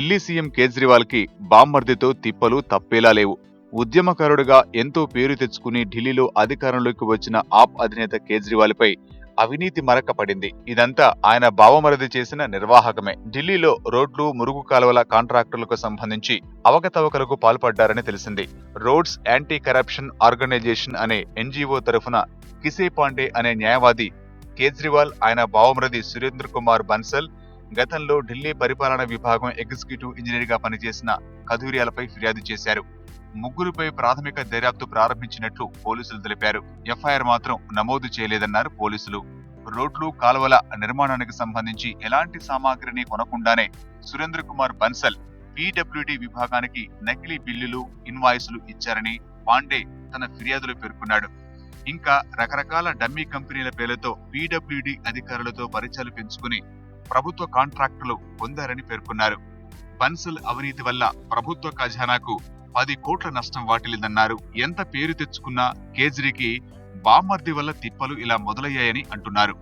Delhi CM Kejriwal కి బామ్మర్దితో తిప్పలు తప్పేలా లేవు. ఉద్యమకారుడిగా ఎంతో పేరు తెచ్చుకుని ఢిల్లీలో అధికారంలోకి వచ్చిన ఆప్ అధినేత కేజ్రీవాల్ పై అవినీతి మరక పడింది. ఇదంతా ఆయన బావమరిది చేసిన నిర్వాహకమే. ఢిల్లీలో రోడ్లు, మురుగు కాలువల కాంట్రాక్టులకు సంబంధించి అవకతవకలకు పాల్పడ్డారని తెలిసింది. రోడ్స్ యాంటీ కరప్షన్ ఆర్గనైజేషన్ అనే ఎన్జీఓ తరఫున కిసే పాండే అనే న్యాయవాది కేజ్రీవాల్, ఆయన బావమరిది సురేంద్ర కుమార్ బన్సల్ గతంలో ఢిల్లీ పరిపాలనా విభాగం ఎగ్జిక్యూటివ్ ఇంజనీర్ గా పనిచేసిన కథూరియాలపై ఫిర్యాదు చేశారు. ముగ్గురుపై ప్రాథమిక దర్యాప్తు ప్రారంభించినట్లు పోలీసులు తెలిపారు. ఎఫ్ఐఆర్ మాత్రం నమోదు చేయలేదన్నారు పోలీసులు. రోడ్లు, కాలువల నిర్మాణానికి సంబంధించి ఎలాంటి సామాగ్రిని కొనకుండానే సురేంద్ర కుమార్ బన్సల్ పీడబ్ల్యూడీ విభాగానికి నకిలీ బిల్లులు, ఇన్వాయిస్లు ఇచ్చారని పాండే తన ఫిర్యాదులో పేర్కొన్నాడు. ఇంకా రకరకాల డమ్మీ కంపెనీల పేర్లతో పీడబ్ల్యూడీ అధికారులతో పరిచయాలు పెంచుకుని ప్రభుత్వ కాంట్రాక్టులు పొందారని పేర్కొన్నారు. బన్సల్ అవినీతి వల్ల ప్రభుత్వ ఖజానాకు 10 కోట్ల నష్టం వాటిల్లిందన్నారు. ఎంత పేరు తెచ్చుకున్నా కేజ్రీకి బామ్మర్ది వల్ల తిప్పలు ఇలా మొదలయ్యాయని అంటున్నారు.